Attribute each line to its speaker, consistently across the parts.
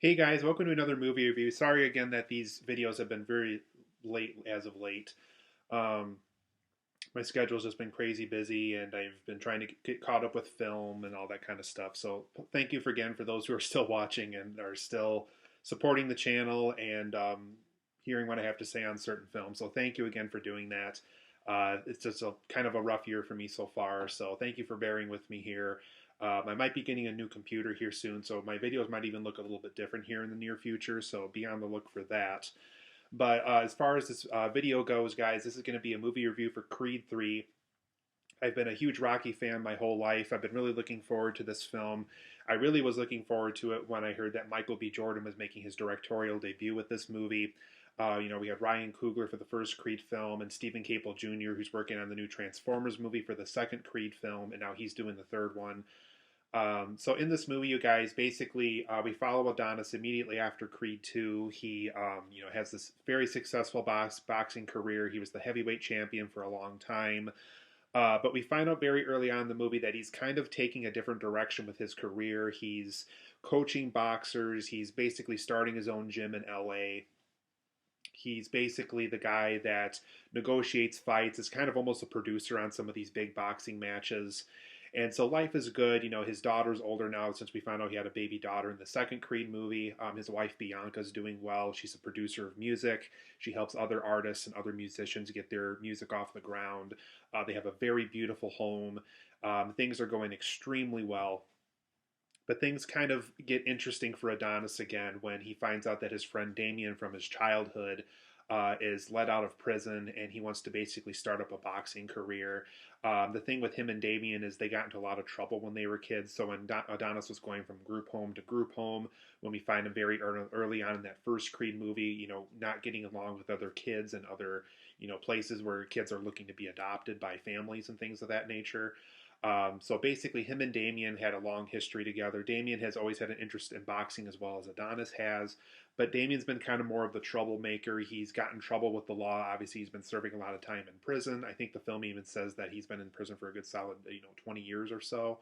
Speaker 1: Hey guys, welcome to another movie review. Sorry again that these videos have been very late as of late. Um, my schedule's just been crazy busy, and I've been trying to get caught up with film and all that kind of stuff. So thank you again for those who are still watching and are still supporting the channel and hearing what I have to say on certain films. So thank you again for doing that. It's just a kind of a rough year for me so far. So thank you for bearing with me here. I might be getting a new computer here soon, so my videos might even look a little bit different here in the near future, so be on the look for that. But as far as this video goes, guys, this is going to be a movie review for Creed 3. I've been a huge Rocky fan my whole life. I've been really looking forward to this film. I really was looking forward to it when I heard that Michael B. Jordan was making his directorial debut with this movie. We had Ryan Coogler for the first Creed film and Stephen Caple Jr., who's working on the new Transformers movie for the second Creed film, and now he's doing the third one. So in this movie, you guys, basically, we follow Adonis immediately after Creed 2. He, has this very successful boxing career. He was the heavyweight champion for a long time. But we find out very early on in the movie that he's kind of taking a different direction with his career. He's coaching boxers. He's basically starting his own gym in LA. He's basically the guy that negotiates fights, is kind of almost a producer on some of these big boxing matches. And so life is good. His daughter's older now since we found out he had a baby daughter in the second Creed movie. His wife Bianca's doing well. She's a producer of music. She helps other artists and other musicians get their music off the ground. They have a very beautiful home. Things are going extremely well. But things kind of get interesting for Adonis again when he finds out that his friend Damien from his childhood is let out of prison and he wants to basically start up a boxing career. The thing with him and Damien is they got into a lot of trouble when they were kids. So when Adonis was going from group home to group home, when we find him very early on in that first Creed movie, not getting along with other kids and other, places where kids are looking to be adopted by families and things of that nature. So basically, him and Damien had a long history together. Damien has always had an interest in boxing as well as Adonis has, but Damien's been kind of more of the troublemaker. He's gotten in trouble with the law. Obviously, he's been serving a lot of time in prison. I think the film even says that he's been in prison for a good solid, 20 years or so.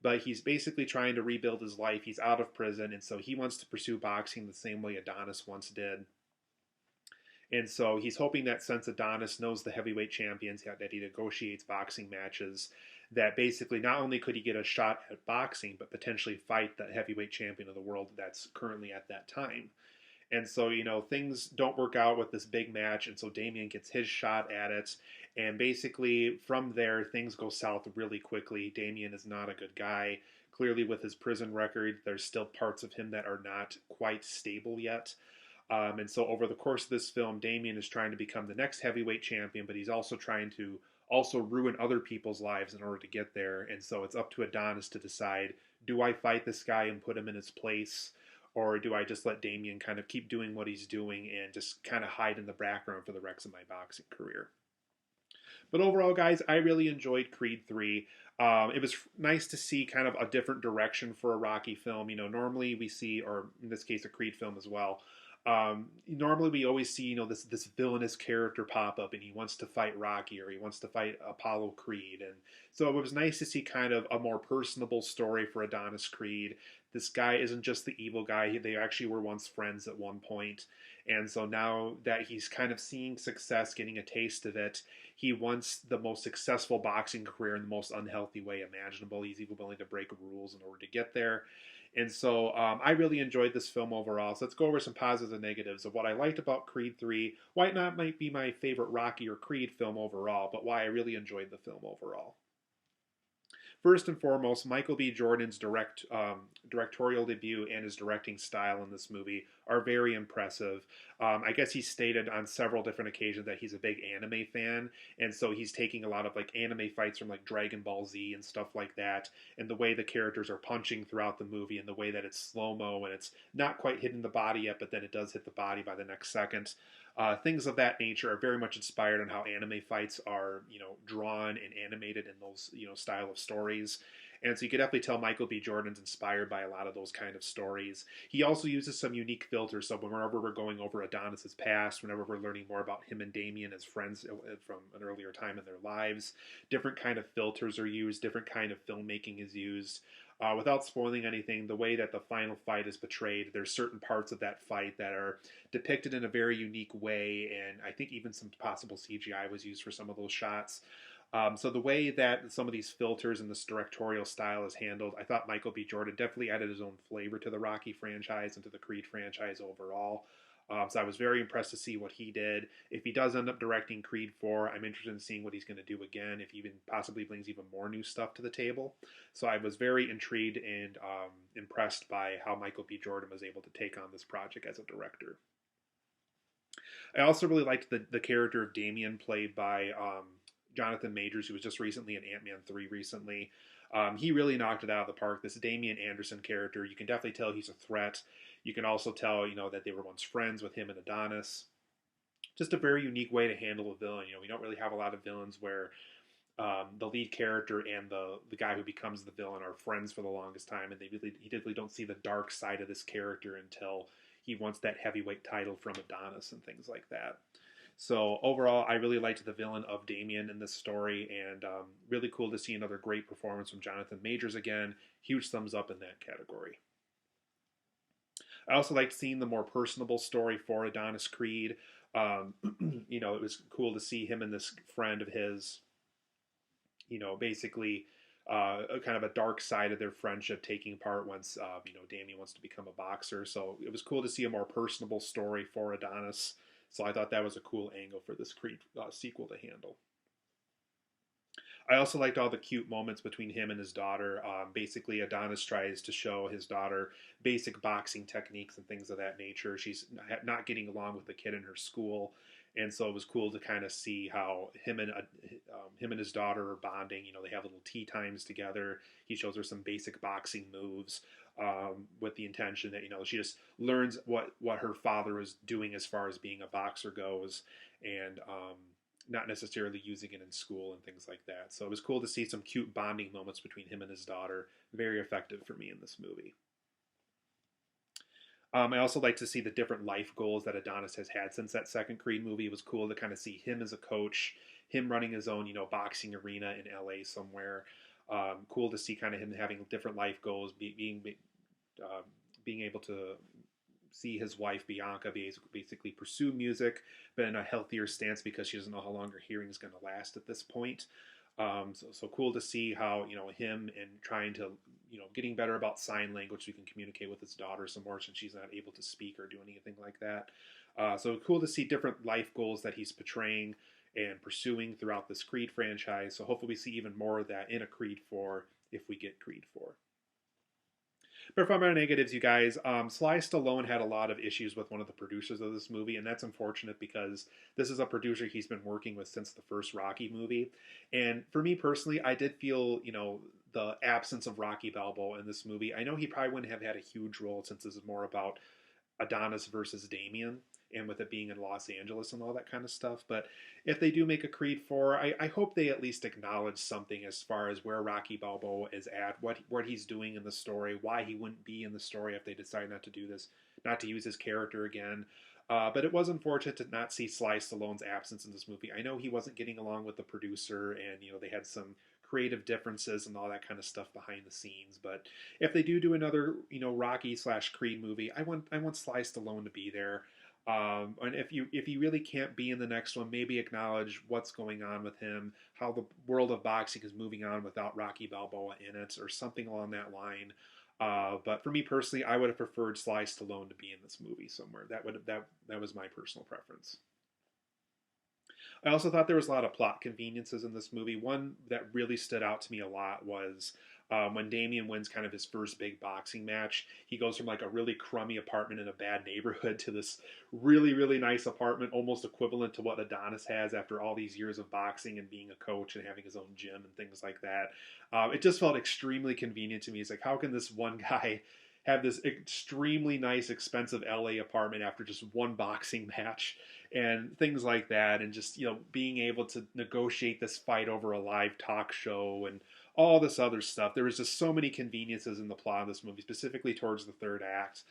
Speaker 1: But he's basically trying to rebuild his life. He's out of prison, and so he wants to pursue boxing the same way Adonis once did. And so he's hoping that since Adonis knows the heavyweight champions, that he negotiates boxing matches, that basically not only could he get a shot at boxing, but potentially fight the heavyweight champion of the world that's currently at that time. And so, things don't work out with this big match. And so Damien gets his shot at it. And basically, from there, things go south really quickly. Damien is not a good guy. Clearly, with his prison record, there's still parts of him that are not quite stable yet. And so over the course of this film, Damien is trying to become the next heavyweight champion, but he's also trying to also ruin other people's lives in order to get there. And so it's up to Adonis to decide, do I fight this guy and put him in his place? Or do I just let Damien kind of keep doing what he's doing and just kind of hide in the background for the rest of my boxing career? But overall, guys, I really enjoyed Creed 3. It was nice to see kind of a different direction for a Rocky film. Normally we see, or in this case, a Creed film as well. Normally we always see, this villainous character pop up, and he wants to fight Rocky or he wants to fight Apollo Creed, and so it was nice to see kind of a more personable story for Adonis Creed. This guy isn't just the evil guy; they actually were once friends at one point, and so now that he's kind of seeing success, getting a taste of it, he wants the most successful boxing career in the most unhealthy way imaginable. He's even willing to break rules in order to get there. And so I really enjoyed this film overall. So let's go over some positives and negatives of what I liked about Creed 3, why it not might be my favorite Rocky or Creed film overall, but why I really enjoyed the film overall. First and foremost, Michael B. Jordan's directorial debut and his directing style in this movie are very impressive. I guess he's stated on several different occasions that he's a big anime fan, and so he's taking a lot of anime fights from Dragon Ball Z and stuff like that, and the way the characters are punching throughout the movie, and the way that it's slow-mo and it's not quite hitting the body yet, but then it does hit the body by the next second. Things of that nature are very much inspired on how anime fights are, drawn and animated in those, style of stories. And so you could definitely tell Michael B. Jordan's inspired by a lot of those kind of stories. He also uses some unique filters. So whenever we're going over Adonis's past, whenever we're learning more about him and Damien as friends from an earlier time in their lives, different kind of filters are used, different kind of filmmaking is used. Without spoiling anything, the way that the final fight is portrayed, there's certain parts of that fight that are depicted in a very unique way, and I think even some possible CGI was used for some of those shots. So the way that some of these filters and this directorial style is handled, I thought Michael B. Jordan definitely added his own flavor to the Rocky franchise and to the Creed franchise overall. So I was very impressed to see what he did. If he does end up directing Creed 4, I'm interested in seeing what he's going to do again, if he even possibly brings even more new stuff to the table. So I was very intrigued and impressed by how Michael B. Jordan was able to take on this project as a director. I also really liked the character of Damien, played by Jonathon Majors, who was just recently in Ant-Man 3 recently. He really knocked it out of the park. This Damian Anderson character, you can definitely tell he's a threat. You can also tell, that they were once friends with him and Adonis. Just a very unique way to handle a villain. We don't really have a lot of villains where the lead character and the guy who becomes the villain are friends for the longest time, and he definitely don't see the dark side of this character until he wants that heavyweight title from Adonis and things like that. So overall, I really liked the villain of Damien in this story, and really cool to see another great performance from Jonathon Majors again. Huge thumbs up in that category. I also liked seeing the more personable story for Adonis Creed. It was cool to see him and this friend of his, basically a kind of a dark side of their friendship taking part once, Damien wants to become a boxer. So it was cool to see a more personable story for Adonis. So I thought that was a cool angle for this Creed sequel to handle. I also liked all the cute moments between him and his daughter. Basically, Adonis tries to show his daughter basic boxing techniques and things of that nature. She's not getting along with the kid in her school, and so it was cool to kind of see how him and his daughter are bonding. They have little tea times together. He shows her some basic boxing moves with the intention that she just learns what her father is doing as far as being a boxer goes, and not necessarily using it in school and things like that. So it was cool to see some cute bonding moments between him and his daughter. Very effective for me in this movie. I also like to see the different life goals that Adonis has had since that second Creed movie. It was cool to kind of see him as a coach, him running his own, boxing arena in LA somewhere. Cool to see kind of him having different life goals, being able to see his wife Bianca basically pursue music, but in a healthier stance because she doesn't know how long her hearing is going to last at this point. So cool to see how him and trying to getting better about sign language so he can communicate with his daughter some more since she's not able to speak or do anything like that. So cool to see different life goals that he's portraying and pursuing throughout this Creed franchise. So hopefully we see even more of that in a Creed 4 if we get Creed 4. But from our negatives, you guys, Sly Stallone had a lot of issues with one of the producers of this movie, and that's unfortunate because this is a producer he's been working with since the first Rocky movie. And for me personally, I did feel, the absence of Rocky Balboa in this movie. I know he probably wouldn't have had a huge role since this is more about Adonis versus Damien, and with it being in Los Angeles and all that kind of stuff. But if they do make a Creed 4, I hope they at least acknowledge something as far as where Rocky Balboa is at, what he's doing in the story, why he wouldn't be in the story if they decide not to do this, not to use his character again. But it was unfortunate to not see Sly Stallone's absence in this movie. I know he wasn't getting along with the producer, and they had some creative differences and all that kind of stuff behind the scenes. But if they do another, Rocky/Creed movie, I want Sly Stallone to be there. And if you really can't be in the next one, maybe acknowledge what's going on with him, how the world of boxing is moving on without Rocky Balboa in it, or something along that line. But for me personally, I would have preferred Sly Stallone to be in this movie somewhere. That was my personal preference. I also thought there was a lot of plot conveniences in this movie. One that really stood out to me a lot was when Damien wins kind of his first big boxing match. He goes from like a really crummy apartment in a bad neighborhood to this really, really nice apartment, almost equivalent to what Adonis has after all these years of boxing and being a coach and having his own gym and things like that. It just felt extremely convenient to me. It's like, how can this one guy have this extremely nice, expensive LA apartment after just one boxing match and things like that, and just being able to negotiate this fight over a live talk show and all this other stuff. There was just so many conveniences in the plot of this movie, specifically towards the third act.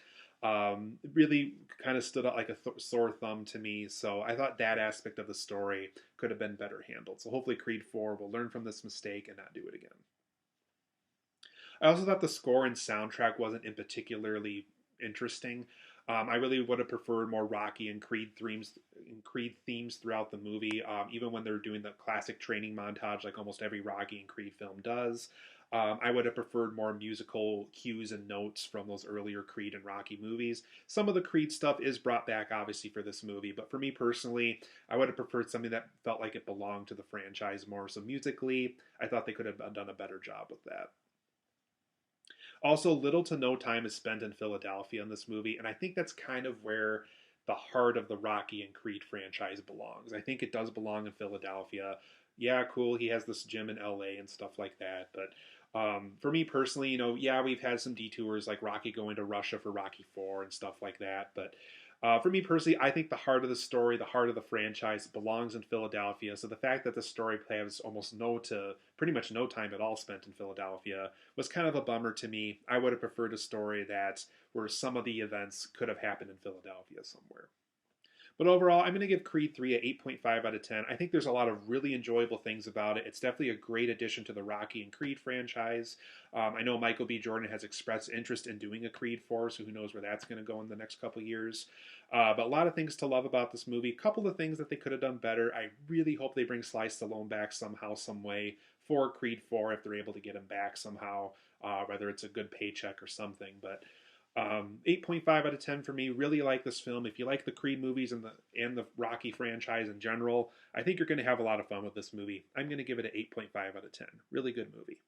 Speaker 1: It really kind of stood out like a sore thumb to me. So I thought that aspect of the story could have been better handled. So hopefully Creed 4 will learn from this mistake and not do it again. I also thought the score and soundtrack wasn't in particularly interesting. I really would have preferred more Rocky and Creed themes throughout the movie. Even when they're doing the classic training montage, like almost every Rocky and Creed film does. I would have preferred more musical cues and notes from those earlier Creed and Rocky movies. Some of the Creed stuff is brought back, obviously, for this movie, but for me personally, I would have preferred something that felt like it belonged to the franchise more. So musically, I thought they could have done a better job with that. Also, little to no time is spent in Philadelphia in this movie, and I think that's kind of where the heart of the Rocky and Creed franchise belongs. I think it does belong in Philadelphia. Yeah, cool. He has this gym in LA and stuff like that, but for me personally, yeah, we've had some detours like Rocky going to Russia for Rocky 4 and stuff like that, but for me personally, I think the heart of the story, the heart of the franchise belongs in Philadelphia. So the fact that the story has almost pretty much no time at all spent in Philadelphia was kind of a bummer to me. I would have preferred a story where some of the events could have happened in Philadelphia somewhere. But overall, I'm going to give Creed 3 a 8.5 out of 10. I think there's a lot of really enjoyable things about it. It's definitely a great addition to the Rocky and Creed franchise. I know Michael B. Jordan has expressed interest in doing a Creed 4, so who knows where that's going to go in the next couple years. But a lot of things to love about this movie. A couple of things that they could have done better. I really hope they bring Sly Stallone back somehow, some way for Creed 4 if they're able to get him back somehow, whether it's a good paycheck or something. But 8.5 out of 10 for me. Really like this film. If you like the Creed movies and the Rocky franchise in general, I think you're going to have a lot of fun with this movie. I'm going to give it an 8.5 out of 10. Really good movie.